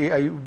AI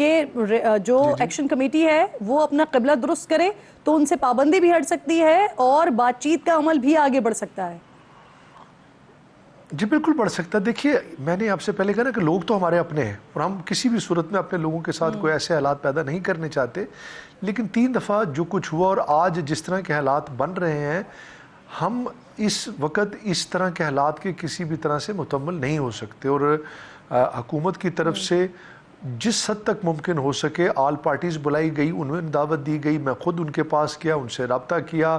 کہ جو action committee ہے وہ اپنا قبلہ درست کرے تو ان سے پابندی بھی ہٹ سکتی ہے اور بات چیت کا عمل بھی آگے بڑھ سکتا ہے؟ جی بالکل بڑھ سکتا ہے. دیکھیے میں نے آپ سے پہلے کہا نا کہ لوگ تو ہمارے اپنے ہیں اور ہم کسی بھی صورت میں اپنے لوگوں کے ساتھ کوئی ایسے حالات پیدا نہیں کرنے چاہتے, لیکن 3 دفعہ جو کچھ ہوا اور آج جس طرح کے حالات بن رہے ہیں, ہم اس وقت اس طرح کے حالات کے کسی بھی طرح سے مکمل نہیں ہو سکتے. اور حکومت کی طرف سے جس حد تک ممکن ہو سکے آل پارٹیز بلائی گئی, انہیں دعوت دی گئی, میں خود ان کے پاس کیا, ان سے رابطہ کیا,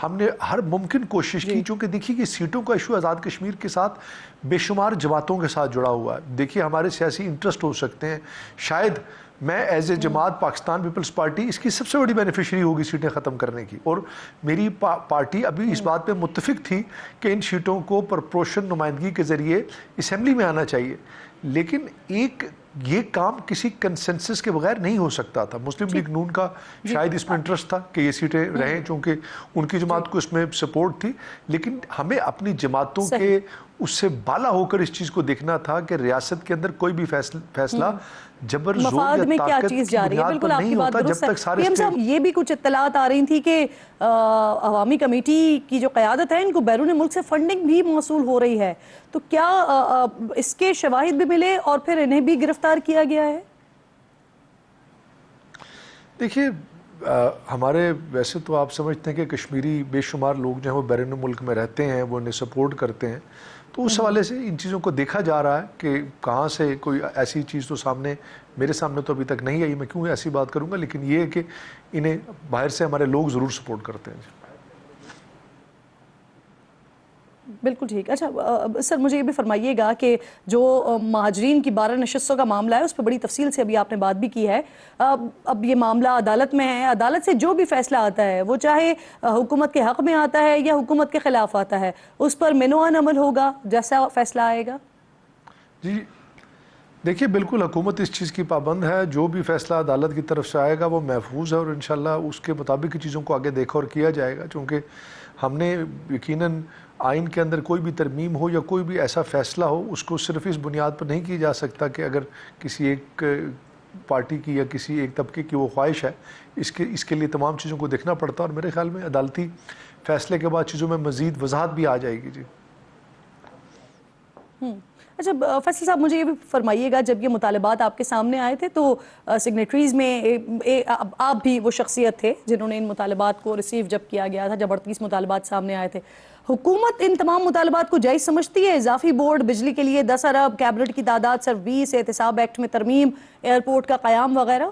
ہم نے ہر ممکن کوشش کی. چونکہ دیکھیے کہ سیٹوں کا ایشو آزاد کشمیر کے ساتھ بے شمار جماعتوں کے ساتھ جڑا ہوا ہے. دیکھیے ہمارے سیاسی انٹرسٹ ہو سکتے ہیں, شاید میں ایز اے جماعت پاکستان پیپلز پارٹی اس کی سب سے بڑی بینیفیشری ہوگی سیٹیں ختم کرنے کی, اور میری پارٹی ابھی اس بات پہ متفق تھی کہ ان سیٹوں کو پرپورشن نمائندگی کے ذریعے اسمبلی میں آنا چاہیے. لیکن یہ کام کسی کنسنسس کے بغیر نہیں ہو سکتا تھا. مسلم لیگ نون کا شاید اس میں انٹرسٹ تھا کہ یہ سیٹیں رہیں چونکہ ان کی جماعت کو اس میں سپورٹ تھی, لیکن ہمیں اپنی جماعتوں کے اس سے بالا ہو کر اس چیز کو دیکھنا تھا کہ ریاست کے اندر کوئی بھی فیصلہ جبر زور مفاد یا میں کیا طاقت چیز کی جا رہی ہے. بنیاد پر بالکل آپ نہیں کی بات ہوتا جب درست ہے. تک سارے پی ایم صاحب یہ بھی کچھ اطلاعات آ رہی تھی کہ عوامی کمیٹی کی جو قیادت ہے ان کو بیرون ملک سے فنڈنگ بھی موصول ہو رہی ہے, تو کیا اس کے شواہد بھی ملے اور پھر انہیں بھی گرفتار کیا گیا ہے؟ دیکھیے ہمارے ویسے تو آپ سمجھتے ہیں کہ کشمیری بے شمار لوگ جو ہیں وہ بیرون ملک میں رہتے ہیں, وہ انہیں سپورٹ کرتے ہیں, تو اس حوالے سے ان چیزوں کو دیکھا جا رہا ہے کہ کہاں سے کوئی ایسی چیز تو میرے سامنے تو ابھی تک نہیں آئی, میں کیوں ایسی بات کروں گا, لیکن یہ ہے کہ انہیں باہر سے ہمارے لوگ ضرور سپورٹ کرتے ہیں. بالکل ٹھیک. اچھا سر مجھے یہ بھی فرمائیے گا کہ جو مہاجرین کی 12 نشستوں کا معاملہ ہے اس پہ بڑی تفصیل سے ابھی آپ نے بات بھی کی ہے. اب یہ معاملہ عدالت میں ہے, عدالت سے جو بھی فیصلہ آتا ہے وہ چاہے حکومت کے حق میں آتا ہے یا حکومت کے خلاف آتا ہے, اس پر منوان عمل ہوگا جیسا فیصلہ آئے گا؟ جی دیکھیے بالکل حکومت اس چیز کی پابند ہے, جو بھی فیصلہ عدالت کی طرف سے آئے گا وہ محفوظ ہے اور انشاءاللہ اس کے مطابق چیزوں کو آگے دیکھا اور کیا جائے گا. چونکہ ہم نے یقیناً آئین کے اندر کوئی بھی ترمیم ہو یا کوئی بھی ایسا فیصلہ ہو اس کو صرف اس بنیاد پر نہیں کی جا سکتا کہ اگر کسی ایک پارٹی کی یا کسی ایک طبقے کی وہ خواہش ہے, اس کے لیے تمام چیزوں کو دیکھنا پڑتا ہے, اور میرے خیال میں عدالتی فیصلے کے بعد چیزوں میں مزید وضاحت بھی آ جائے گی. جی اچھا فیصل صاحب مجھے یہ بھی فرمائیے گا, جب یہ مطالبات آپ کے سامنے آئے تھے تو سگنیٹریز میں آپ بھی وہ شخصیت تھے جنہوں نے ان مطالبات کو ریسیو جب کیا گیا تھا, جب 38 مطالبات سامنے آئے تھے. حکومت ان تمام مطالبات کو جائز سمجھتی ہے؟ اضافی بورڈ, بجلی کے لیے 10 ارب, کیبنٹ کی تعداد صرف 20, احتساب ایکٹ میں ترمیم, ایئرپورٹ کا قیام وغیرہ.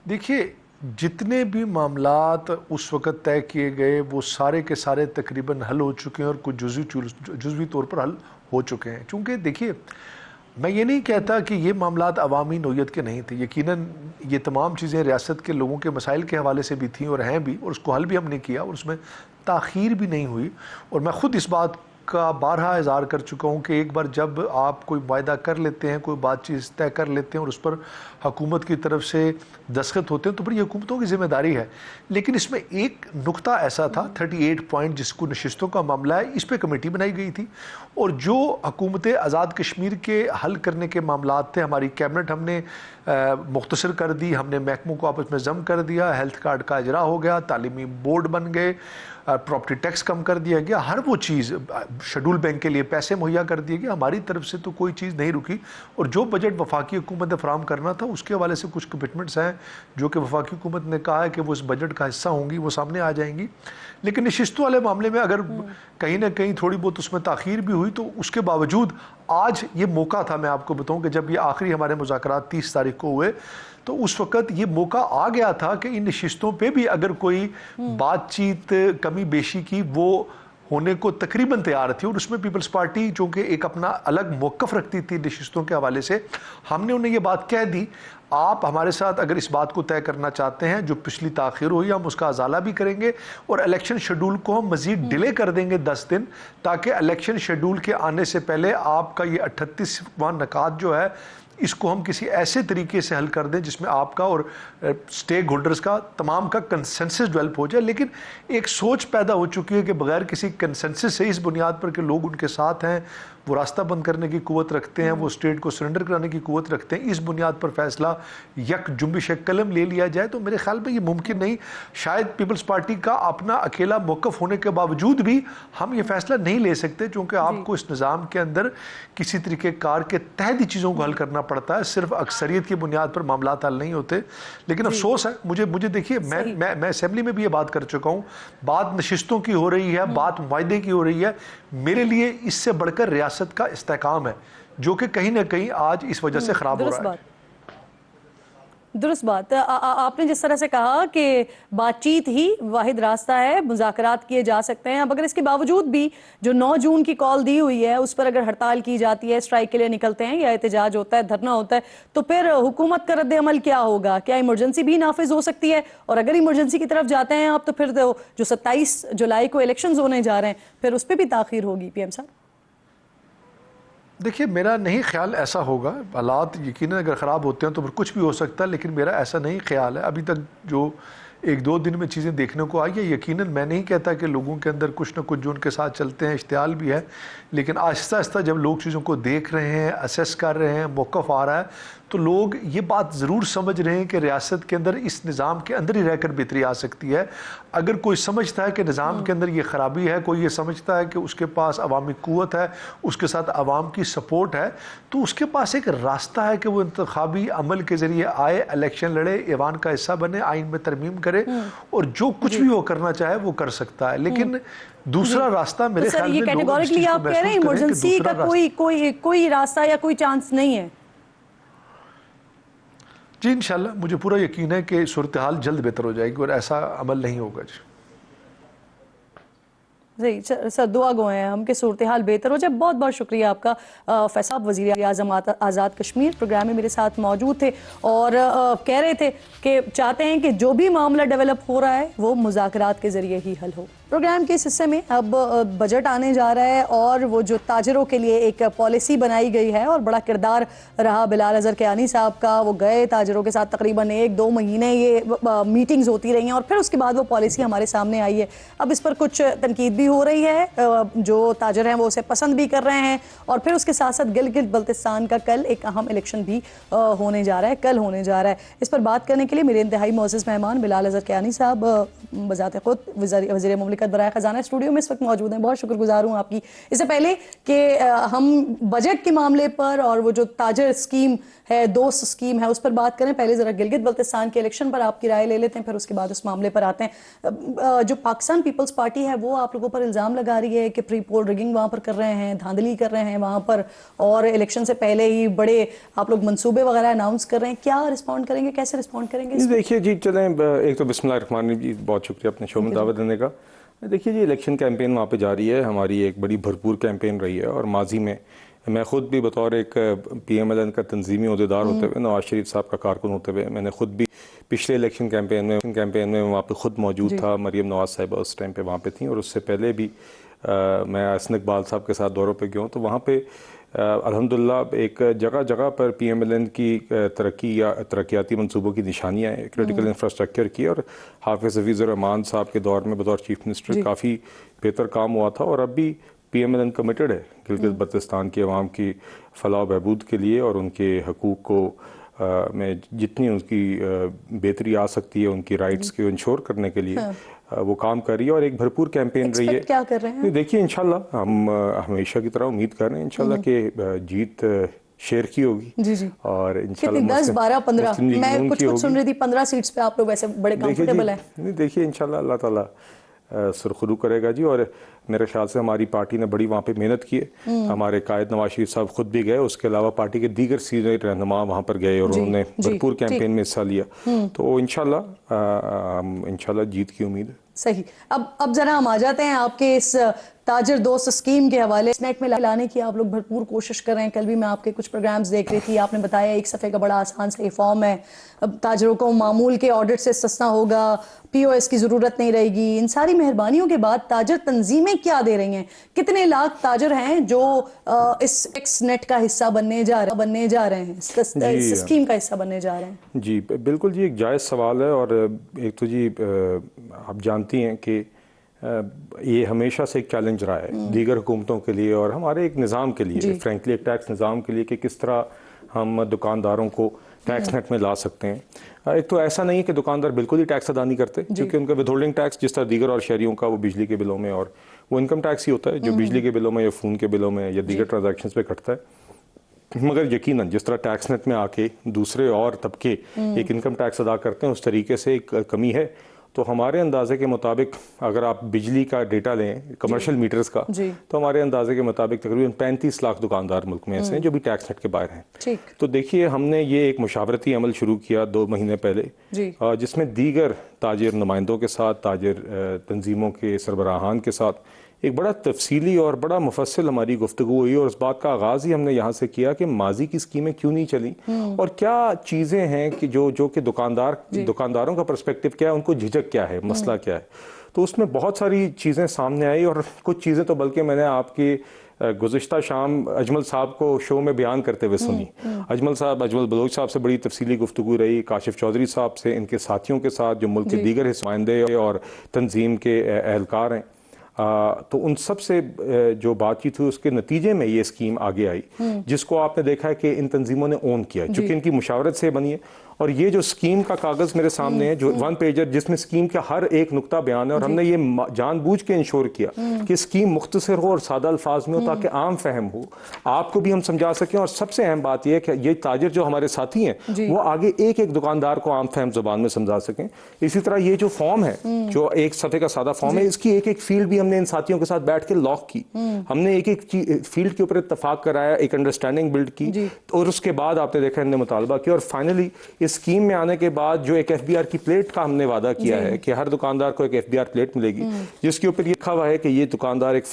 دیکھیے جتنے بھی معاملات اس وقت طے کیے گئے وہ سارے کے سارے تقریباً حل ہو چکے ہیں اور کچھ جزوی طور پر حل ہو چکے ہیں. چونکہ دیکھیے میں یہ نہیں کہتا کہ یہ معاملات عوامی نوعیت کے نہیں تھے, یقیناً یہ تمام چیزیں ریاست کے لوگوں کے مسائل کے حوالے سے بھی تھیں اور ہیں بھی, اور اس کو حل بھی ہم نے کیا اور اس میں تاخیر بھی نہیں ہوئی. اور میں خود اس بات کا بارہا اظہار کر چکا ہوں کہ ایک بار جب آپ کوئی معاہدہ کر لیتے ہیں, کوئی بات چیز طے کر لیتے ہیں اور اس پر حکومت کی طرف سے دستخط ہوتے ہیں تو پھر یہ حکومتوں کی ذمہ داری ہے. لیکن اس میں ایک نقطہ ایسا تھا 38 پوائنٹ جس کو نشستوں کا معاملہ ہے, اس پہ کمیٹی بنائی گئی تھی, اور جو حکومت آزاد کشمیر کے حل کرنے کے معاملات تھے ہماری کیبنٹ ہم نے مختصر کر دی, ہم نے محکموں کو آپس میں ضم کر دیا, ہیلتھ کارڈ کا اجرا ہو گیا, تعلیمی بورڈ بن گئے, پراپرٹی ٹیکس کم کر دیا گیا, ہر وہ چیز, شیڈول بینک کے لیے پیسے مہیا کر دیے گئے. ہماری طرف سے تو کوئی چیز نہیں رکی, اور جو بجٹ وفاقی حکومت نے فراہم کرنا تھا اس کے حوالے سے کچھ کمٹمنٹس ہیں جو کہ وفاقی حکومت نے کہا ہے کہ وہ اس بجٹ کا حصہ ہوں گی, وہ سامنے آ جائیں گی. لیکن نشستوں والے معاملے میں اگر کہیں نہ کہیں تھوڑی بہت اس میں تاخیر بھی ہوئی تو اس کے باوجود آج یہ موقع تھا, میں آپ کو بتاؤں کہ جب یہ آخری ہمارے مذاکرات 30 تاریخ کو ہوئے تو اس وقت یہ موقع آ گیا تھا کہ ان نشستوں پہ بھی اگر کوئی بات چیت کمی بیشی کی وہ ہونے کو تقریباً تیار تھی, اور اس میں پیپلز پارٹی چونکہ ایک اپنا الگ موقف رکھتی تھی نشستوں کے حوالے سے, ہم نے انہیں یہ بات کہہ دی آپ ہمارے ساتھ اگر اس بات کو طے کرنا چاہتے ہیں جو پچھلی تاخیر ہوئی ہم اس کا ازالہ بھی کریں گے, اور الیکشن شیڈول کو ہم مزید ڈیلے کر دیں گے 10 دن, تاکہ الیکشن شیڈول کے آنے سے پہلے آپ کا یہ 38واں نکات جو ہے اس کو ہم کسی ایسے طریقے سے حل کر دیں جس میں آپ کا اور سٹیک ہولڈرز کا تمام کا کنسنسس ڈیولپ ہو جائے. لیکن ایک سوچ پیدا ہو چکی ہے کہ بغیر کسی کنسنسس سے اس بنیاد پر کہ لوگ ان کے ساتھ ہیں, وہ راستہ بند کرنے کی قوت رکھتے ہیں, وہ اسٹیٹ کو سرنڈر کرانے کی قوت رکھتے ہیں, اس بنیاد پر فیصلہ یک جنبش قلم لے لیا جائے, تو میرے خیال میں یہ ممکن نہیں. شاید پیپلز پارٹی کا اپنا اکیلا موقف ہونے کے باوجود بھی ہم یہ فیصلہ نہیں لے سکتے, چونکہ آپ کو اس نظام کے اندر کسی طریقے کار کے تحت ہی چیزوں کو حل کرنا پڑتا ہے, صرف اکثریت کی بنیاد پر معاملات حل نہیں ہوتے. لیکن افسوس ہے مجھے دیکھیے, میں اسمبلی میں بھی یہ بات کر چکا ہوں, بات نشستوں کی ہو رہی ہے, بات معاہدے کی ہو رہی ہے, میرے لیے اس سے بڑھ کر ریاست کا استحکام ہے, جو کہ کہیں نہ کہیں آج اس وجہ سے خراب ہو رہا ہے. درست بات. آپ نے جس طرح سے کہا کہ بات چیت ہی واحد راستہ ہے, مذاکرات کیے جا سکتے ہیں. اب اگر اس کے باوجود بھی جو 9 جون کی کال دی ہوئی ہے اس پر اگر ہڑتال کی جاتی ہے, اسٹرائک کے لیے نکلتے ہیں یا احتجاج ہوتا ہے, دھرنا ہوتا ہے, تو پھر حکومت کا رد عمل کیا ہوگا؟ کیا ایمرجنسی بھی نافذ ہو سکتی ہے؟ اور اگر ایمرجنسی کی طرف جاتے ہیں آپ, تو پھر جو 27 جولائی کو الیکشنز ہونے جا رہے ہیں, پھر اس پہ بھی تاخیر ہوگی پی ایم صاحب؟ دیکھیے, میرا نہیں خیال ایسا ہوگا. حالات یقیناً اگر خراب ہوتے ہیں تو پھر کچھ بھی ہو سکتا ہے, لیکن میرا ایسا نہیں خیال ہے. ابھی تک جو 1-2 دن میں چیزیں دیکھنے کو آئی ہے, یقیناً میں نہیں کہتا کہ لوگوں کے اندر کچھ نہ کچھ جو ان کے ساتھ چلتے ہیں اشتعال بھی ہے, لیکن آہستہ آہستہ جب لوگ چیزوں کو دیکھ رہے ہیں, اسیس کر رہے ہیں, موقف آ رہا ہے, تو لوگ یہ بات ضرور سمجھ رہے ہیں کہ ریاست کے اندر اس نظام کے اندر ہی رہ کر بہتری آ سکتی ہے. اگر کوئی سمجھتا ہے کہ نظام کے اندر یہ خرابی ہے, کوئی یہ سمجھتا ہے کہ اس کے پاس عوامی قوت ہے, اس کے ساتھ عوام کی سپورٹ ہے, تو اس کے پاس ایک راستہ ہے کہ وہ انتخابی عمل کے ذریعے آئے, الیکشن لڑے, ایوان کا حصہ بنے, آئین میں ترمیم کرے, اور جو کچھ بھی وہ کرنا چاہے وہ کر سکتا ہے. لیکن دوسرا راستہ میرے خیال میں لوگ اس چیز کو محسوس کریں کہ ایمرجنسی کا کوئی راستہ یا کوئی چانس نہیں ہے. جی انشاءاللہ مجھے پورا یقین ہے کہ صورتحال جلد بہتر ہو جائے گی اور ایسا عمل نہیں ہوگا. جی سر, دعا گو ہیں ہم کہ صورتحال بہتر ہو جائے. بہت بہت شکریہ آپ کا. فیصل وزیر اعظم آزاد کشمیر پروگرام میں میرے ساتھ موجود تھے اور کہہ رہے تھے کہ چاہتے ہیں کہ جو بھی معاملہ ڈیولپ ہو رہا ہے وہ مذاکرات کے ذریعے ہی حل ہو. پروگرام کے اس حصے میں اب بجٹ آنے جا رہا ہے اور وہ جو تاجروں کے لیے ایک پالیسی بنائی گئی ہے, اور بڑا کردار رہا بلال اظہر کیانی صاحب کا. وہ گئے تاجروں کے ساتھ تقریباً 1-2 مہینے یہ میٹنگز ہوتی رہی ہیں, اور پھر اس کے بعد وہ پالیسی ہمارے سامنے آئی ہے. اب اس پر کچھ تنقید بھی ہو رہی ہے, جو تاجر ہیں وہ اسے پسند بھی کر رہے ہیں, اور پھر اس کے ساتھ ساتھ گلگت بلتستان کا کل ایک اہم الیکشن بھی ہونے جا رہا ہے, کل ہونے جا رہا ہے. اس پر بات کرنے کے لیے میرے انتہائی معزز مہمان بلال اظہر کیانی صاحب بذات خود وزیر مملکت برائے خزانہ اسٹوڈیو میں اس وقت موجود ہیں. بہت شکر گزار ہوں آپ کی. اس سے پہلے کہ ہم بجٹ کے معاملے پر اور وہ جو تاجر اسکیم ہے, دوست اسکیم ہے, اس پر بات کریں, پہلے ذرا گلگت بلتستان کے الیکشن پر آپ کی رائے لے لیتے ہیں, پھر اس کے بعد اس معاملے پر آتے ہیں. جو پاکستان پیپلز پارٹی ہے وہ آپ لوگوں پر الزام لگا رہی ہے کہ پری پول ریگنگ وہاں پر کر رہے ہیں, دھاندلی کر رہے ہیں وہاں پر, اور الیکشن سے پہلے ہی بڑے آپ لوگ منصوبے وغیرہ اناؤنس کر رہے ہیں. کیا رسپونڈ کریں گے, کیسے رسپونڈ کریں گے؟ دیکھیے جی, چلیں ایک تو بسم اللہ الرحمن الرحیم, جی بہت شکریہ اپنے شو میں دعوت دینے کا. دیکھیے جی, الیکشن کیمپین وہاں پہ جاری ہے, ہماری ایک بڑی بھرپور کیمپین رہی ہے, اور ماضی میں میں خود بھی بطور ایک پی ایم ایل این کا تنظیمی عہدیدار ہوتے ہوئے, نواز شریف صاحب کا کارکن ہوتے ہوئے, میں نے خود بھی پچھلے الیکشن کیمپین میں وہاں پہ خود موجود تھا. مریم نواز صاحبہ اس ٹائم پہ وہاں پہ تھیں, اور اس سے پہلے بھی میں حسن اقبال صاحب کے ساتھ دوروں پہ گیا ہوں. تو وہاں پہ الحمدللہ ایک جگہ جگہ پر پی ایم ایل این کی ترقی یا ترقیاتی منصوبوں کی نشانیاں ہیں, کرٹیکل انفراسٹرکچر کی, اور حافظ حفیظ الرحمان صاحب کے دور میں بطور چیف منسٹر کافی بہتر کام ہوا تھا. اور اب بھی P M L N committed ہے گلگت بلتستان کے عوام کی فلاح و بہبود کے لیے, اور ان کے حقوق کو میں جتنی ان کی بہتری آ سکتی ہے ان کی رائٹس کو انشور کرنے کے لیے وہ کام کر رہی ہے, اور ایک بھرپور کیمپین رہی ہے. کیا کر رہے ہیں؟ دیکھیے انشاءاللہ ہم ہمیشہ کی طرح امید کر رہے ہیں انشاءاللہ کہ جیت شیر کی ہوگی. جی جی, اور انشاءاللہ 10 12 15 میں کچھ سن رہی تھی 15 سیٹس پہ آپ لوگ ویسے بڑے کمفرٹیبل ہیں. دیکھیے انشاءاللہ اللہ تعالیٰ سرخرو کرے گا جی, اور میرے خیال سے ہماری پارٹی نے بڑی وہاں پہ محنت کی ہے. ہمارے قائد نواز شریف صاحب خود بھی گئے, اس کے علاوہ پارٹی کے دیگر سینئر رہنما وہاں پر گئے, اور انہوں نے بھرپور کیمپین میں حصہ لیا. تو انشاءاللہ جیت کی امید ہے. صحیح. اب ذرا ہم آ جاتے ہیں آپ کے اس تاجر دوست اسکیم کے حوالے. نیٹ میں لانے کی آپ لوگ بھرپور کوشش کر رہے ہیں. کل بھی میں آپ کے کچھ پروگرامز دیکھ رہی تھی, آپ نے بتایا 1 صفحے کا بڑا آسان سا یہ فارم ہے, اب تاجروں کو معمول کے آڈٹ سے استثنا ہوگا, پی او ایس کی ضرورت نہیں رہے گی. ان ساری مہربانیوں کے بعد تاجر تنظیمیں کیا دے رہی ہیں؟ کتنے لاکھ تاجر ہیں جو اس ایکس نیٹ کا حصہ بننے جا رہے ہیں, اس اسکیم کا حصہ بننے جا رہے ہیں؟ جی بالکل جی, ایک جائز سوال ہے. اور ایک تو جی آپ جانتی ہیں کہ یہ ہمیشہ سے ایک چیلنج رہا ہے دیگر حکومتوں کے لیے اور ہمارے ایک نظام کے لیے، فرینکلی ایک ٹیکس نظام کے لیے، کہ کس طرح ہم دکانداروں کو ٹیکس نیٹ میں لا سکتے ہیں۔ ایک تو ایسا نہیں ہے کہ دکاندار بالکل ہی ٹیکس ادا نہیں کرتے، کیونکہ ان کا ود ہولڈنگ ٹیکس جس طرح دیگر اور شہریوں کا وہ بجلی کے بلوں میں اور وہ انکم ٹیکس ہی ہوتا ہے جو بجلی کے بلوں میں یا فون کے بلوں میں یا دیگر ٹرانزیکشنز پہ کٹتا ہے، مگر یقیناً جس طرح ٹیکس نیٹ میں آ کے دوسرے اور طبقے ایک انکم ٹیکس ادا کرتے ہیں اس طریقے سے ایک کمی ہے۔ تو ہمارے اندازے کے مطابق اگر آپ بجلی کا ڈیٹا لیں کمرشل میٹرز کا، تو ہمارے اندازے کے مطابق تقریباً 35 لاکھ دکاندار ملک میں ایسے ہیں جو بھی ٹیکس نیٹ کے باہر ہیں۔ تو دیکھیے ہم نے یہ ایک مشاورتی عمل شروع کیا 2 مہینے پہلے، جس میں دیگر تاجر نمائندوں کے ساتھ، تاجر تنظیموں کے سربراہان کے ساتھ ایک بڑا تفصیلی اور بڑا مفصل ہماری گفتگو ہوئی، اور اس بات کا آغاز ہی ہم نے یہاں سے کیا کہ ماضی کی اسکیمیں کیوں نہیں چلیں اور کیا چیزیں ہیں کہ جو کہ دکانداروں کا پرسپیکٹو کیا ہے، ان کو جھجک کیا ہے، مسئلہ کیا ہے۔ تو اس میں بہت ساری چیزیں سامنے آئی، اور کچھ چیزیں تو بلکہ میں نے آپ کے گزشتہ شام اجمل صاحب کو شو میں بیان کرتے ہوئے سنی۔ اجمل بلوچ صاحب سے بڑی تفصیلی گفتگو رہی، کاشف چودھری صاحب سے، ان کے ساتھیوں کے ساتھ جو ملک کے دیگر نمائندے اور تنظیم کے اہلکار ہیں، تو ان سب سے جو بات چیت ہوئی اس کے نتیجے میں یہ اسکیم آگے آئی، جس کو آپ نے دیکھا ہے کہ ان تنظیموں نے اون کیا، چونکہ ان کی مشاورت سے بنی ہے۔ اور یہ جو اسکیم کا کاغذ میرے سامنے ہے جو 1 پیجر، جس میں اسکیم کا ہر ایک نقطہ بیان ہے، اور ہم نے یہ جان بوجھ کے انشور کیا کہ اسکیم مختصر ہو اور سادہ الفاظ میں ہو تاکہ عام فہم ہو، آپ کو بھی ہم سمجھا سکیں، اور سب سے اہم بات یہ ہے کہ یہ تاجر جو ہمارے ساتھی ہیں وہ آگے ایک ایک دکاندار کو عام فہم زبان میں سمجھا سکیں۔ اسی طرح یہ جو فارم ہے، جو ایک صفحے کا سادہ فارم ہے، اس کی ایک ایک فیلڈ بھی ہم نے ان ساتھیوں کے ساتھ بیٹھ کے لاک کی، ہم نے ایک ایک فیلڈ کے اوپر اتفاق کرایا، ایک انڈرسٹینڈنگ بلڈ کی، اور اس کے بعد آپ نے دیکھا ان نے مطالبہ کیا، اور فائنلی اس اسکیم میں آنے کے بعد جو ایک FBR کی پلیٹ کا ہم نے وعدہ کیا ہے کہ ہر دکاندار کو ایک FBR پلیٹ ملے گی، جس کے اوپر یہ لکھا ہوا ہے کہ یہ دکاندار ایک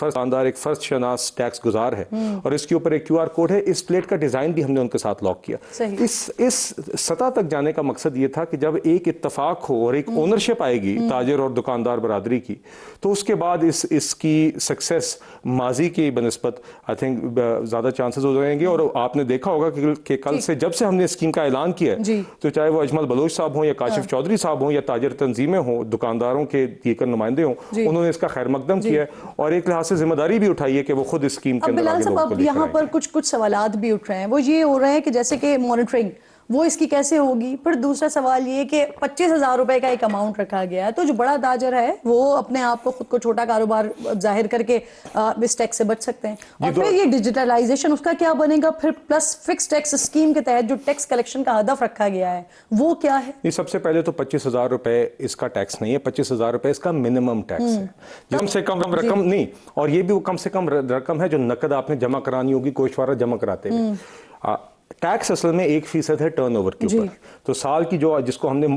فرض شناس ٹیکس گزار ہے، اور اس کے اوپر ایک QR کوڈ ہے۔ اس پلیٹ کا ڈیزائن بھی ہم نے ان کے ساتھ لاک کیا۔ اس سطح تک جانے کا مقصد یہ تھا کہ جب ایک اتفاق ہو اور ایک اونرشپ آئے گی تاجر اور دکاندار برادری کی، تو اس کے بعد اس کی سکسیس ماضی کی بنسبت آئی تھنک زیادہ چانسز ہو جائیں گے۔ اور آپ نے دیکھا ہوگا کہ کل سے جب سے ہم نے اسکیم کا اعلان کیا ہے، تو چاہے وہ اجمل بلوچ صاحب ہوں یا کاشف چودھری صاحب ہوں یا تاجر تنظیمیں ہوں، دکانداروں کے دیگر نمائندے ہوں، انہوں نے اس کا خیر مقدم کیا ہے، اور ایک لحاظ سے ذمہ داری بھی اٹھائی ہے کہ وہ خود اس اسکیم کے اندر آگے لوگوں کو لے کر آئیں۔ یہاں پر کچھ سوالات بھی اٹھ رہے ہیں، وہ یہ ہو رہے ہیں کہ جیسے کہ مانیٹرنگ وہ اس کی کیسے ہوگی، پھر دوسرا سوال یہ کہ 25,000 روپے کا ایک اماؤنٹ رکھا گیا ہے، تو جو بڑا تاجر ہے وہ اپنے آپ کو خود کو چھوٹا کاروبار ظاہر کر کے اس ٹیکس سے بچ سکتے ہیں، اور پھر یہ ڈیجیٹلائزیشن اس کا کیا بنے گا، پھر پلس فکس ٹیکس اسکیم کے تحت جو ٹیکس کلیکشن کا ہدف رکھا گیا ہے وہ کیا ہے؟ یہ سب سے پہلے تو 25,000 روپے اس کا ٹیکس نہیں ہے، 25,000 روپے اس کا منیمم ٹیکس ہے، کم سے کم رقم نہیں، اور یہ بھی وہ کم سے کم رقم ہے جو نقد آپ نے جمع کرانی ہوگی گوشوارہ جمع کراتے ہوئے۔ ٹیکس اصل میں 1% ہے ٹرن اوور کے اوپر، تو سال کی جس کو ہم نے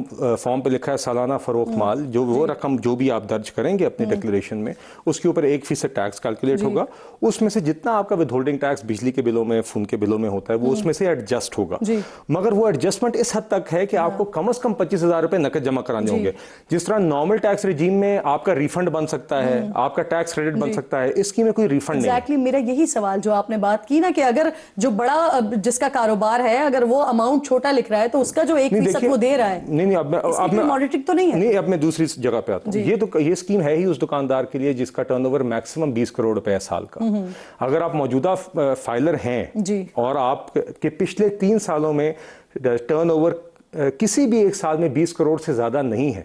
فارم پہ لکھا ہے سالانہ فروخت مال، جو وہ رقم جو بھی آپ درج کریں گے اپنی ڈکلیریشن میں، اس کے اوپر 1% ٹیکس کیلکولیٹ ہوگا، اس میں سے جتنا آپ کا ود ہولڈنگ ٹیکس بجلی کے بلوں میں، فون کے بلوں میں ہوتا ہے وہ اس میں سے ایڈجسٹ ہوگا، مگر وہ ایڈجسٹمنٹ اس حد تک ہے کہ آپ کو کم از کم 25,000 روپے نقد جمع کرانے ہوں گے۔ جس طرح نارمل ٹیکس ریجیم میں آپ کا ریفنڈ بن سکتا ہے، آپ کا ٹیکس کریڈٹ بن سکتا ہے، اس کی میں کوئی ریفنڈ نہیں ہے۔ ایگزیکٹلی میرا یہی سوال جو آپ نے بات کی نا کہ اگر جو بڑا جس کا کاروبار ہے اگر وہ اماؤنٹ چھوٹا لکھ رہا ہے تو اس کا جو 1% وہ دے رہا ہے، نہیں اب میں مانیٹرنگ تو نہیں ہے، نہیں اب میں دوسری جگہ پہ آتا ہوں۔ یہ اسکیم ہے ہی اس دکاندار کے لیے جس کا ٹرن اوور میکسیمم 20 کروڑ روپے ہے سال کا۔ اگر آپ موجودہ فائلر ہیں اور آپ کے پچھلے 3 سالوں میں ٹرن اوور کسی بھی ایک سال میں 20 کروڑ سے زیادہ نہیں ہے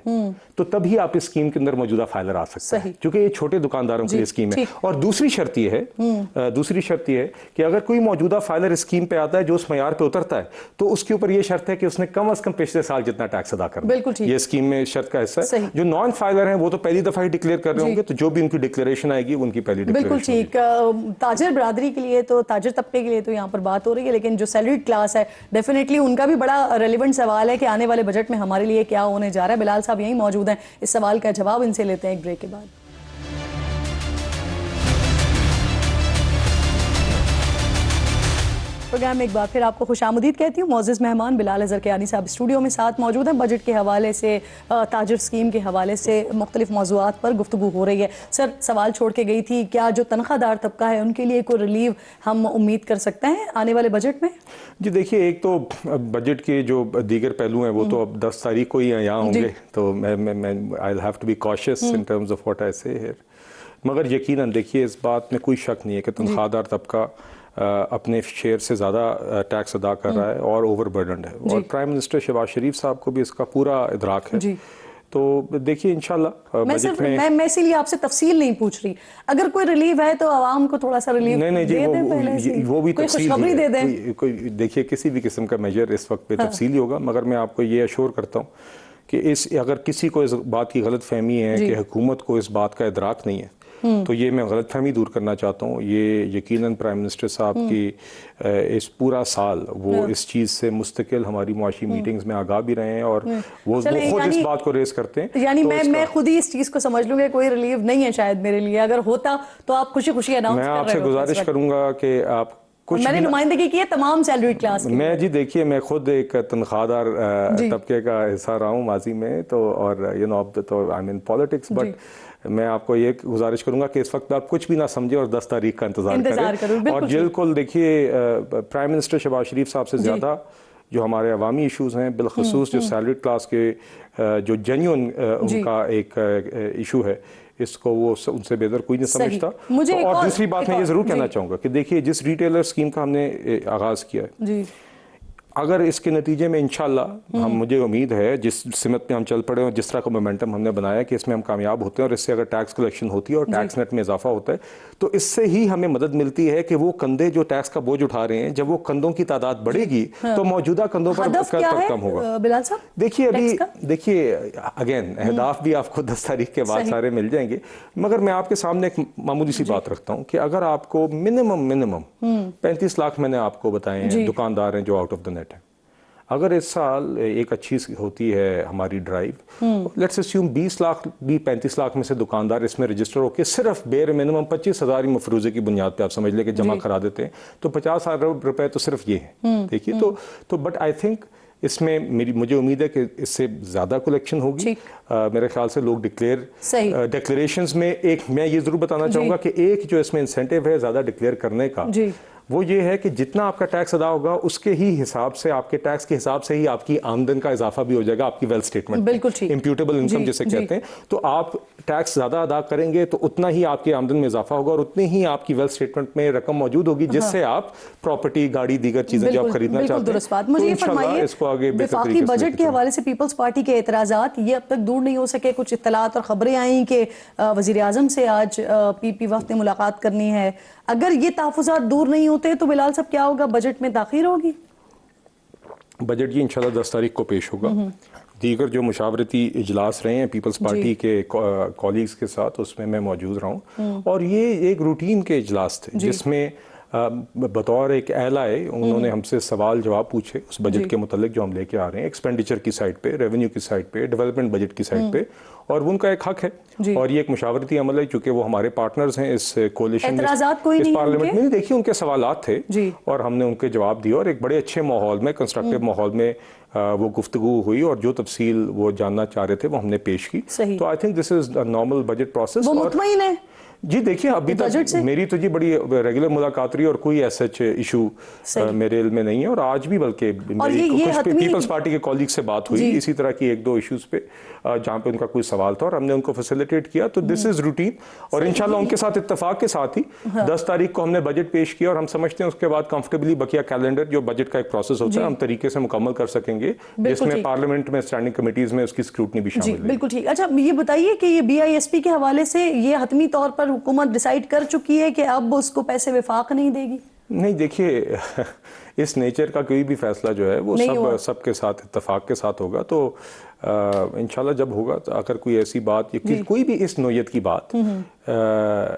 تو تب ہی آپ اس اسکیم کے اندر موجودہ فائلر آ سکتا ہے، کیونکہ یہ چھوٹے دکانداروں کے لیے اسکیم ہے۔ اور دوسری شرط یہ ہے کہ اگر کوئی موجودہ فائلر اسکیم پہ آتا ہے جو اس معیار پہ اترتا ہے تو اس کے اوپر یہ شرط ہے کہ اس نے کم از کم پچھلے سال جتنا ٹیکس ادا کرنا ہے، یہ اسکیم میں شرط کا حصہ ہے۔ جو نان فائلر ہیں وہ تو پہلی دفعہ ہی ڈکلیئر کر رہے ہوں گے، تو جو بھی ان کی ڈکلیریشن آئے گی وہ ان کی پہلی ڈکلیریشن۔ بالکل ٹھیک۔ تاجر برادری کے لیے تو تاجر طبقے کے لیے تو یہاں پر بات ہو رہی ہے، لیکن جو سیلریڈ کلاس ہے ڈیفینیٹلی ان کا بھی بڑا ریلیونٹ سوال ہے کہ آنے والے بجٹ میں ہمارے لیے کیا ہونے جا رہا ہے۔ بلال صاحب یہیں موجود ہیں، اس سوال کا جواب ان سے لیتے ہیں ایک بریک کے بعد۔ پروگرام میں ایک بار پھر آپ کو خوش آمدید کہتی ہوں. معزز مہمان بلال اظہر کیانی صاحب اسٹوڈیو میں ساتھ موجود ہیں. بجٹ کے حوالے سے, تاجر اسکیم کے حوالے سے مختلف موضوعات پر گفتگو ہو رہی ہے. سر, سوال چھوڑ کے گئی تھی, کیا جو تنخواہ دار طبقہ ہے ان کے لیے کوئی ریلیو ہم امید کر سکتے ہیں آنے والے بجٹ میں؟ جی دیکھیے, ایک تو بجٹ کے جو دیگر پہلو ہیں وہ تو اب 10 تاریخ کو ہی یہاں ہوں گے, تو میں I have to be conscious in terms of what I say here. مگر یقیناً دیکھیے اس بات میں کوئی شک نہیں ہے کہ تنخواہ دار طبقہ اپنے شیئر سے زیادہ ٹیکس ادا کر رہا ہے اور اوور برڈنڈ ہے, اور پرائم منسٹر شہباز شریف صاحب کو بھی اس کا پورا ادراک ہے. تو دیکھیے انشاءاللہ بجٹ میں اسی لیے آپ سے تفصیل نہیں پوچھ رہی, اگر کوئی ریلیو ہے تو عوام کو تھوڑا سا ریلیو دے دیں پہلے سے, وہ بھی کوئی خوشخبری دے دیں. دیکھیے کسی بھی قسم کا میجر اس وقت پہ تفصیلی ہوگا, مگر میں آپ کو یہ ایشور کرتا ہوں کہ اگر کسی کو اس بات کی غلط فہمی ہے کہ حکومت کو اس بات کا ادراک نہیں ہے, تو یہ میں غلط فہمی دور کرنا چاہتا ہوں. یہ یقیناً پرائم منسٹر صاحب کی اس پورا سال وہ اس چیز سے مستقل ہماری معاشی میٹنگز میں آگاہ بھی رہے ہیں, اور وہ خود اس بات کو ریز کرتے ہیں. یعنی میں خود ہی اس چیز کو سمجھ لوں گا کوئی ریلیو نہیں ہے شاید میرے لیے, اگر ہوتا تو آپ خوشی خوشی اناؤنس کر رہے ہو. میں آپ سے گزارش کروں گا کہ آپ میں نے نمائندگی کی ہے تمام سیلری کلاس کی. میں جی دیکھیے, میں خود ایک تنخواہ دار طبقے کا حصہ رہا ہوں ماضی میں, تو اور یو نو تو آئی مین پالیٹکس, بٹ میں آپ کو یہ گزارش کروں گا کہ اس وقت آپ کچھ بھی نہ سمجھے اور 10 تاریخ کا انتظار کریں. اور بالکل دیکھیے, پرائم منسٹر شہباز شریف صاحب سے زیادہ جو ہمارے عوامی ایشوز ہیں, بالخصوص جو سیلری کلاس کے جو جینیون ان کا ایک ایشو ہے, اس کو وہ ان سے بہتر کوئی نہیں سمجھتا. اور دوسری بات میں یہ ضرور کہنا چاہوں گا کہ دیکھیے, جس ریٹیلر اسکیم کا ہم نے آغاز کیا ہے, اگر اس کے نتیجے میں انشاءاللہ مجھے امید ہے جس سمت میں ہم چل پڑے اور جس طرح کا مومنٹم ہم نے بنایا کہ اس میں ہم کامیاب ہوتے ہیں, اور اس سے اگر ٹیکس کلیکشن ہوتی ہے اور ٹیکس نیٹ میں اضافہ ہوتا ہے, تو اس سے ہی ہمیں مدد ملتی ہے کہ وہ کندھے جو ٹیکس کا بوجھ اٹھا رہے ہیں, جب وہ کندھوں کی تعداد بڑھے گی تو موجودہ کندھوں پر کم ہوگا. بلال صاحب دیکھیے ابھی دیکھیے اگین اہداف بھی آپ کو 10 تاریخ کے بعد سارے مل جائیں گے, مگر میں آپ کے سامنے ایک معمولی سی بات رکھتا ہوں کہ اگر آپ کو منیمم 35 لاکھ میں نے آپ کو بتائے ہیں دکاندار ہیں جو آؤٹ آف دا نیٹ ہیں, اگر اس سال ایک اچھی ہوتی ہے ہماری ڈرائیو, لیٹس اسیوم 20 لاکھ بھی 35 لاکھ میں سے دکاندار اس میں رجسٹر ہو کے صرف بیر منیمم 25,000 مفروضے کی بنیاد پہ آپ سمجھ لیں کہ جمع کرا دیتے ہیں, تو 50 ارب روپے تو صرف یہ ہیں. دیکھیے تو بٹ آئی تھنک اس میں مجھے امید ہے کہ اس سے زیادہ کلیکشن ہوگی. میرے خیال سے لوگ ڈکلیریشنز میں ایک میں یہ ضرور بتانا چاہوں گا کہ ایک جو اس میں انسینٹیو ہے زیادہ ڈکلیئر کرنے کا, وہ یہ ہے کہ جتنا آپ کا ٹیکس ادا ہوگا اس کے ہی حساب سے, آپ کے ٹیکس کے حساب سے ہی آپ کی آمدن کا اضافہ بھی ہو جائے گا آپ کی ویلتھ اسٹیٹمنٹ, امپیوٹیبل انکم جسے کہتے ہیں. تو آپ ٹیکس زیادہ ادا کریں گے تو اتنا ہی آپ کی آمدن میں اضافہ ہوگا, اور اتنی ہی آپ کی ویلتھ اسٹیٹمنٹ میں رقم موجود ہوگی جس سے آپ پراپرٹی, گاڑی, دیگر چیزیں جو آپ خریدنا چاہتے ہیں. مجھے یہ فرمائیے, وفاقی بجٹ کے حوالے سے پیپلز پارٹی کے اعتراضات یہ اب تک دور نہیں ہو سکے. کچھ اطلاعات اور خبریں آئیں کہ وزیر اعظم سے آج پی پی وفد نے ملاقات کرنی ہے. اگر یہ تحفظات دور نہیں ہوتے تو بلال صاحب کیا ہوگا, بجٹ میں تاخیر ہوگی؟ بجٹ جی انشاءاللہ 10 تاریخ کو پیش ہوگا. دیگر جو مشاورتی اجلاس رہے ہیں پیپلز پارٹی کے کولیگز کے ساتھ, اس میں موجود رہا ہوں, اور یہ ایک روٹین کے اجلاس تھے جس میں بطور ایک اہل آئے انہوں نے ہم سے سوال جواب پوچھے اس بجٹ کے متعلق جو ہم لے کے آ رہے ہیں, ایکسپینڈیچر کی سائڈ پہ, ریونیو کی سائڈ پہ, ڈیولپمنٹ بجٹ کی سائڈ پہ, اور ان کا ایک حق ہے, اور یہ ایک مشاورتی عمل ہے چونکہ وہ ہمارے پارٹنرز ہیں اس کولیشن میں, اس پارلیمنٹ میں. دیکھیے ان کے سوالات تھے اور ہم نے ان کے جواب دیے, اور ایک بڑے اچھے ماحول میں, کنسٹرکٹیو ماحول میں وہ گفتگو ہوئی, اور جو تفصیل وہ جاننا چاہ رہے تھے وہ ہم نے پیش کی. تو I think this is normal budget process. وہ مطمئن ہے جی. دیکھیے ابھی تک میری تو جی بڑی ریگولر ملاقات رہی اور کوئی ایسا ایشو میرے علم میں نہیں ہے, اور آج بھی بلکہ پیپلز پارٹی کے کولیگ سے بات ہوئی اسی طرح کی 1-2 ایشوز پہ جہاں پہ ان کا کوئی سوال تھا, اور ہم نے ان کو فیسیلیٹیٹ کیا. تو دس از روٹین, اور انشاءاللہ ان کے ساتھ اتفاق کے ساتھ ہی 10 تاریخ کو ہم نے بجٹ پیش کیا, اور ہم سمجھتے ہیں اس کے بعد کمفرٹیبلی بقیہ کیلنڈر جو بجٹ کا ایک پروسیس ہوتا ہے ہم طریقے سے مکمل کر سکیں گے, جس میں پارلیمنٹ میں اسٹینڈنگ کمیٹیز میں اس کی اسکروٹنی بھی شامل ہے. بالکل ٹھیک. اچھا یہ بتائیے کہ یہ BISP کے حوالے سے یہ حتمی طور پر حکومت ڈیسائیڈ کر چکی ہے کہ اب اس کو پیسے وفاق نہیں دے گی؟ نہیں دیکھیے, اس نیچر کا کوئی بھی فیصلہ جو ہے وہ سب کے ساتھ اتفاق کے ساتھ ہوگا. تو انشاءاللہ جب ہوگا تو اگر کوئی ایسی بات یا کوئی بھی اس نوعیت کی بات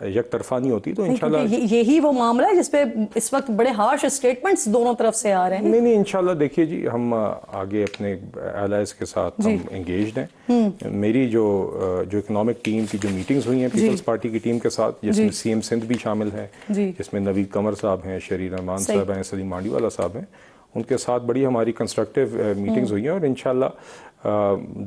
یک طرفہ نہیں ہوتی تو انشاءاللہ یہی وہ معاملہ ہے جس پہ اس وقت بڑے ہارش اسٹیٹمنٹس دونوں طرف سے آ رہے ہیں. نہیں انشاءاللہ دیکھیے جی ہم آگے اپنے الائز کے ساتھ ہم انگیجڈ ہیں. میری جو اکنامک ٹیم کی جو میٹنگز ہوئی ہیں پیپلز پارٹی کی ٹیم کے ساتھ جس میں سی ایم سندھ بھی شامل ہیں, جس میں نوید قمر صاحب ہیں, شریر رحمان صاحب ہیں, سلیم مانڈی والا صاحب ہیں, ان کے ساتھ بڑی ہماری کنسٹرکٹیو میٹنگز ہوئی ہیں. اور انشاءاللہ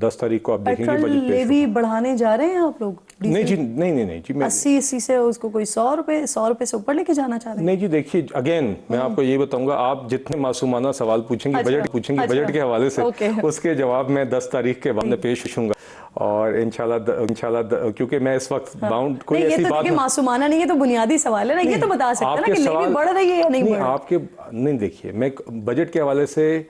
10 تاریخ کو آپ دیکھیں گے پیٹرول لیوی بڑھانے جا رہے ہیں آپ لوگ؟ نہیں جی نہیں جی 80 سے اس کو کوئی 100 روپے سے اوپر لے کے جانا چاہ رہے ہیں؟ نہیں جی دیکھیے اگین میں آپ کو یہ بتاؤں گا, آپ جتنے معصومانہ سوال پوچھیں گے بجٹ کے حوالے سے اس کے جواب میں 10 تاریخ کے بعد پیش ہوں گا. اور انشاءاللہ کیونکہ میں اس وقت باؤنڈ کوئی ایسی بات نہیں, معصومانہ نہیں, یہ تو بنیادی سوال ہے نا, یہ تو بتا سکتے ہیں نا کہ لیوی بڑھ رہی ہے یا نہیں بڑھ رہی. آپ کے نہیں دیکھیے میں بجٹ کے حوالے سے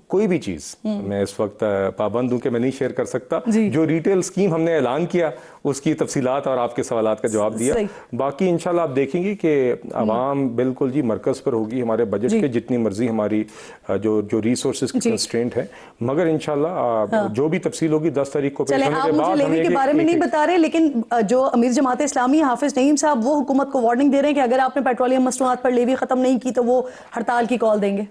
کوئی بھی چیز میں اس وقت پابند ہوں کہ میں نہیں شیئر کر سکتا. جو ریٹیل اسکیم ہم نے اعلان کیا اس کی تفصیلات اور آپ کے سوالات کا جواب دیا. باقی انشاءاللہ آپ دیکھیں گی کہ عوام بالکل جی مرکز پر ہوگی ہمارے بجٹ کے, جتنی مرضی ہماری جو ریسورسز کی کنسٹرینٹ ہے, مگر انشاءاللہ جو بھی تفصیل ہوگی 10 تاریخ کو پیش ہونے کے بعد. مجھے لیوی کے بارے میں نہیں بتا رہے, لیکن جو امیر جماعت اسلامی حافظ نعیم صاحب وہ حکومت کو وارننگ دے رہے ہیں کہ اگر آپ نے پیٹرولیم مصنوعات پر لیوی ختم نہیں کی تو وہ ہڑتال کی کال دیں گے.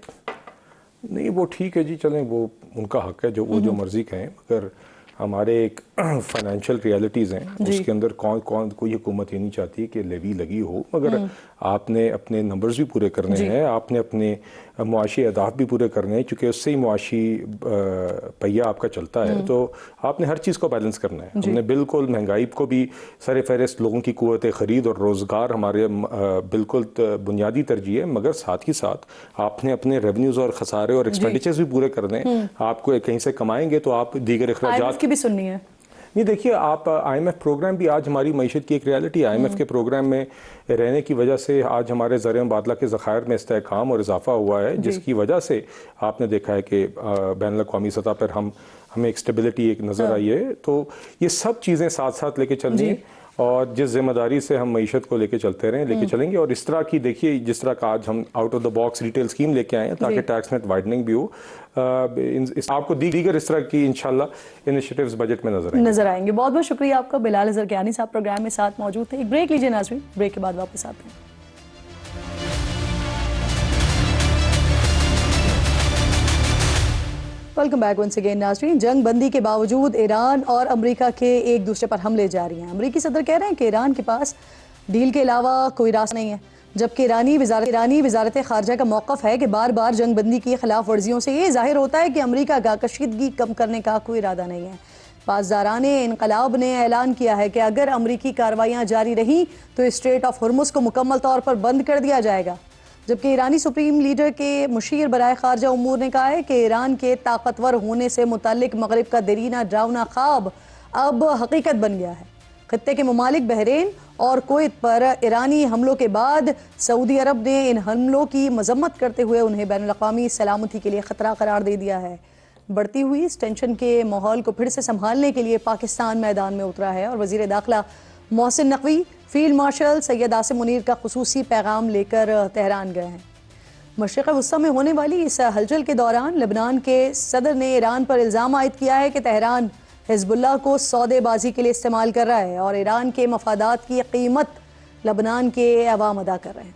نہیں وہ ٹھیک ہے جی, چلیں وہ ان کا حق ہے وہ جو مرضی کہیں, مگر ہمارے ایک فائنینشیل ریالٹیز ہیں اس کے اندر کوئی حکومت یہ نہیں چاہتی کہ لیوی لگی ہو, مگر آپ نے اپنے نمبرز بھی پورے کرنے ہیں, آپ نے اپنے معاشی اہداف بھی پورے کرنے ہیں, چونکہ اس سے ہی معاشی پہیہ آپ کا چلتا ہے. تو آپ نے ہر چیز کو بیلنس کرنا ہے. ہم نے بالکل مہنگائی کو بھی سر فہرست, لوگوں کی قوت خرید اور روزگار ہمارے بالکل بنیادی ترجیح ہے, مگر ساتھ ہی ساتھ آپ نے اپنے ریونیوز اور خسارے اور ایکسپینڈیچرز بھی پورے کرنے ہیں. آپ کو کہیں سے کمائیں گے تو آپ دیگر اخراجات بھی سننی ہے. نہیں دیکھیے آپ آئی ایم ایف پروگرام بھی آج ہماری معیشت کی ایک ریالٹی ہے. آئی ایم ایف کے پروگرام میں رہنے کی وجہ سے آج ہمارے زر مبادلہ کے ذخائر میں استحکام اور اضافہ ہوا ہے, جس کی وجہ سے آپ نے دیکھا ہے کہ بین الاقوامی سطح پر ہمیں ایک اسٹیبلٹی ایک نظر آئی ہے. تو یہ سب چیزیں ساتھ ساتھ لے کے چل رہی ہیں, اور جس ذمہ داری سے ہم معیشت کو لے کے چلتے رہیں, لے کے چلیں گے. اور اس طرح کی دیکھیے جس طرح کا آج ہم out of the box retail scheme لے کے آئے ہیں تاکہ ٹیکس نیٹ وائڈننگ بھی ہو, آپ کو دیگر اس طرح کی انشاءاللہ انیشیٹیوز بجٹ میں نظر آئیں گے. بہت بہت شکریہ آپ کا. بلال اظہر کیانی صاحب پروگرام میں ساتھ موجود تھے. ایک بریک لیجیے ناظرین, بریک کے بعد واپس آتے ہیں. ویلکم بیک ونس اگین ناظرین. جنگ بندی کے باوجود ایران اور امریکہ کے ایک دوسرے پر حملے جاری ہیں. امریکی صدر کہہ رہے ہیں کہ ایران کے پاس ڈیل کے علاوہ کوئی راستہ نہیں ہے, جبکہ ایرانی وزارت خارجہ کا موقف ہے کہ بار بار جنگ بندی کی خلاف ورزیوں سے یہ ظاہر ہوتا ہے کہ امریکہ کا کشیدگی کم کرنے کا کوئی ارادہ نہیں ہے. پاسداران انقلاب نے اعلان کیا ہے کہ اگر امریکی کارروائیاں جاری رہیں تو اسٹریٹ آف ہرمز کو مکمل طور پر بند کر دیا جائے گا. جبکہ ایرانی سپریم لیڈر کے مشیر برائے خارجہ امور نے کہا ہے کہ ایران کے طاقتور ہونے سے متعلق مغرب کا دیرینہ ڈراؤنا خواب اب حقیقت بن گیا ہے. خطے کے ممالک بحرین اور کویت پر ایرانی حملوں کے بعد سعودی عرب نے ان حملوں کی مذمت کرتے ہوئے انہیں بین الاقوامی سلامتی کے لیے خطرہ قرار دے دیا ہے. بڑھتی ہوئی اس ٹینشن کے ماحول کو پھر سے سنبھالنے کے لیے پاکستان میدان میں اترا ہے, اور وزیر داخلہ محسن نقوی فیلڈ مارشل سید عاصم منیر کا خصوصی پیغام لے کر تہران گئے ہیں. مشرق وسطیٰ میں ہونے والی اس ہلچل کے دوران لبنان کے صدر نے ایران پر الزام عائد کیا ہے کہ تہران حزب اللہ کو سودے بازی کے لیے استعمال کر رہا ہے اور ایران کے مفادات کی قیمت لبنان کے عوام ادا کر رہے ہیں.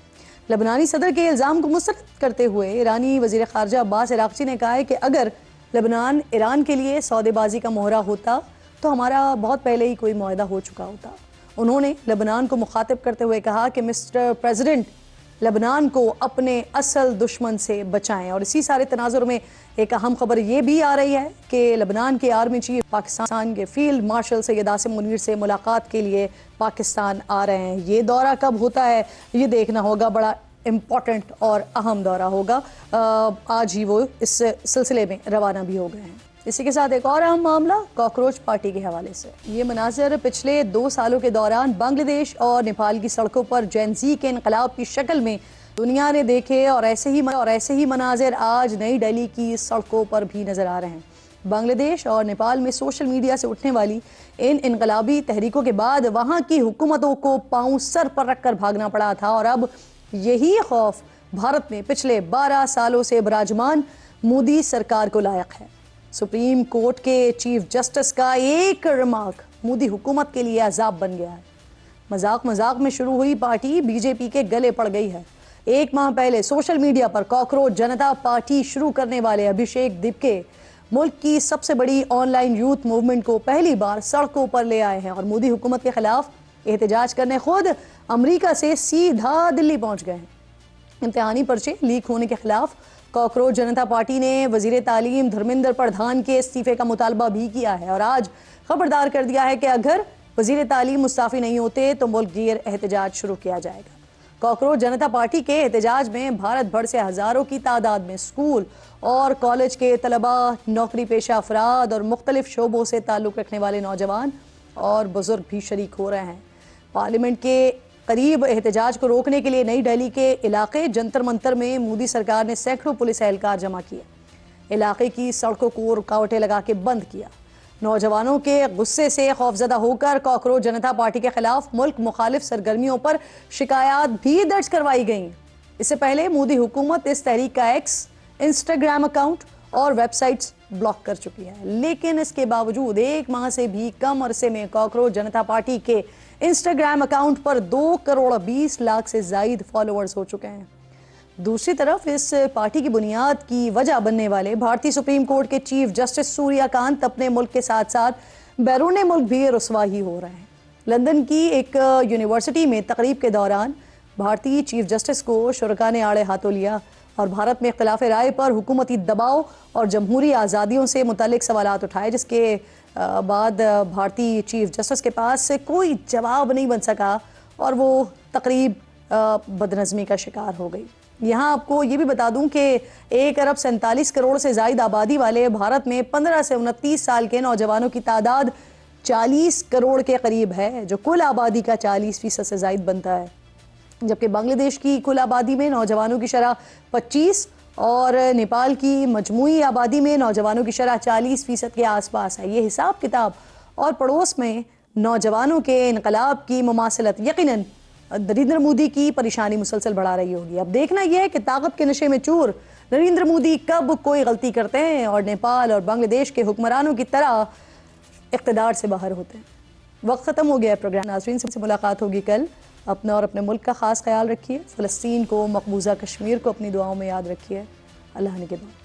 لبنانی صدر کے الزام کو مسترد کرتے ہوئے ایرانی وزیر خارجہ عباس عراقچی نے کہا ہے کہ اگر لبنان ایران کے لیے سودے بازی کا مہرہ ہوتا تو ہمارا بہت پہلے ہی کوئی معاہدہ ہو چکا ہوتا. انہوں نے لبنان کو مخاطب کرتے ہوئے کہا کہ مسٹر پریزیڈنٹ لبنان کو اپنے اصل دشمن سے بچائیں. اور اسی سارے تناظر میں ایک اہم خبر یہ بھی آ رہی ہے کہ لبنان کے آرمی چیف پاکستان کے فیلڈ مارشل سید عاصم منیر سے ملاقات کے لیے پاکستان آ رہے ہیں. یہ دورہ کب ہوتا ہے یہ دیکھنا ہوگا, بڑا امپورٹنٹ اور اہم دورہ ہوگا. آج ہی وہ اس سلسلے میں روانہ بھی ہو گئے ہیں. اسی کے ساتھ ایک اور اہم معاملہ کاکروچ پارٹی کے حوالے سے. یہ مناظر پچھلے 2 سالوں کے دوران بنگلہ دیش اور نیپال کی سڑکوں پر جین زی کے انقلاب کی شکل میں دنیا نے دیکھے, اور ایسے ہی مناظر آج نئی دہلی کی سڑکوں پر بھی نظر آ رہے ہیں. بنگلہ دیش اور نیپال میں سوشل میڈیا سے اٹھنے والی ان انقلابی تحریکوں کے بعد وہاں کی حکومتوں کو پاؤں سر پر رکھ کر بھاگنا پڑا تھا, اور اب یہی خوف بھارت میں پچھلے 12 سالوں سے براجمان مودی سرکار کو لائق ہے۔ سپریم کورٹ کے چیف جسٹس کا ایک ریمارک مودی حکومت کے لیے عذاب بن گیا ہے۔ مذاق میں شروع ہوئی پارٹی بی جے پی کے گلے پڑ گئی ہے۔ ایک ماہ پہلے سوشل میڈیا پر کاکروچ جنتا پارٹی شروع کرنے والے ابھیشیک دیپکے ملک کی سب سے بڑی آن لائن یوتھ موومنٹ کو پہلی بار سڑکوں پر لے آئے ہیں اور مودی حکومت کے خلاف احتجاج کرنے خود امریکہ سے سیدھا دلی پہنچ گئے ہیں۔ امتحانی پرچے لیک ہونے کے خلاف کاکروچ جنتا پارٹی نے وزیر تعلیم دھرمیندر پردھان کے استعفے کا مطالبہ بھی کیا ہے اور آج خبردار کر دیا ہے کہ اگر وزیر تعلیم مستعفی نہیں ہوتے تو ملک گیر احتجاج شروع کیا جائے گا۔ کاکروچ جنتا پارٹی کے احتجاج میں بھارت بھر سے ہزاروں کی تعداد میں اسکول اور کالج کے طلباء، نوکری پیشہ افراد اور مختلف شعبوں سے تعلق رکھنے والے نوجوان اور بزرگ بھی شریک ہو رہے ہیں۔ پارلیمنٹ کے قریب احتجاج کو روکنے کے لیے نئی دہلی کے علاقے جنتر منتر میں مودی سرکار نے سینکڑوں پولیس اہلکار جمع کیے، علاقے کی سڑکوں کو رکاوٹیں لگا کے بند کیا۔ نوجوانوں کے غصے سے خوفزدہ ہو کر کاکروچ جنتا پارٹی کے خلاف ملک مخالف سرگرمیوں پر شکایات بھی درج کروائی گئیں۔ اس سے پہلے مودی حکومت اس تحریک کا ایکس، انسٹاگرام اکاؤنٹ اور ویب سائٹس بلاک کر چکی ہے، لیکن اس کے باوجود ایک ماہ سے بھی کم عرصے میں کاکروچ جنتا پارٹی کے انسٹاگرام اکاؤنٹ پر 2 کروڑ 20 لاکھ سے زائد فالوورز ہو چکے ہیں۔ دوسری طرف اس پارٹی کی بنیاد کی وجہ بننے والے بھارتی سپریم کورٹ کے چیف جسٹس سوریا کانت اپنے ملک کے ساتھ ساتھ بیرون ملک بھی رسوا ہی ہو رہے ہیں۔ لندن کی ایک یونیورسٹی میں تقریب کے دوران بھارتی چیف جسٹس کو شرکاء نے آڑے ہاتھوں لیا اور بھارت میں اختلاف رائے پر حکومتی دباؤ اور جمہوری آزادیوں سے متعلق سوالات اٹھائے، جس کے بعد بھارتی چیف جسٹس کے پاس کوئی جواب نہیں بن سکا اور وہ تقریب بدنظمی کا شکار ہو گئی۔ یہاں آپ کو یہ بھی بتا دوں کہ 1 ارب 47 کروڑ سے زائد آبادی والے بھارت میں 15 سے 29 سال کے نوجوانوں کی تعداد 40 کروڑ کے قریب ہے، جو کل آبادی کا 40% سے زائد بنتا ہے، جبکہ بنگلہ دیش کی کل آبادی میں نوجوانوں کی شرح 25 اور نیپال کی مجموعی آبادی میں نوجوانوں کی شرح 40% کے آس پاس ہے۔ یہ حساب کتاب اور پڑوس میں نوجوانوں کے انقلاب کی مماثلت یقیناً نریندر مودی کی پریشانی مسلسل بڑھا رہی ہوگی۔ اب دیکھنا یہ ہے کہ طاقت کے نشے میں چور نریندر مودی کب کوئی غلطی کرتے ہیں اور نیپال اور بنگلہ دیش کے حکمرانوں کی طرح اقتدار سے باہر ہوتے ہیں۔ وقت ختم ہو گیا ہے پروگرام، ناظرین سے ملاقات ہوگی کل۔ اپنا اور اپنے ملک کا خاص خیال رکھیے، فلسطین کو، مقبوضہ کشمیر کو اپنی دعاؤں میں یاد رکھیے۔ اللہ نگہبان۔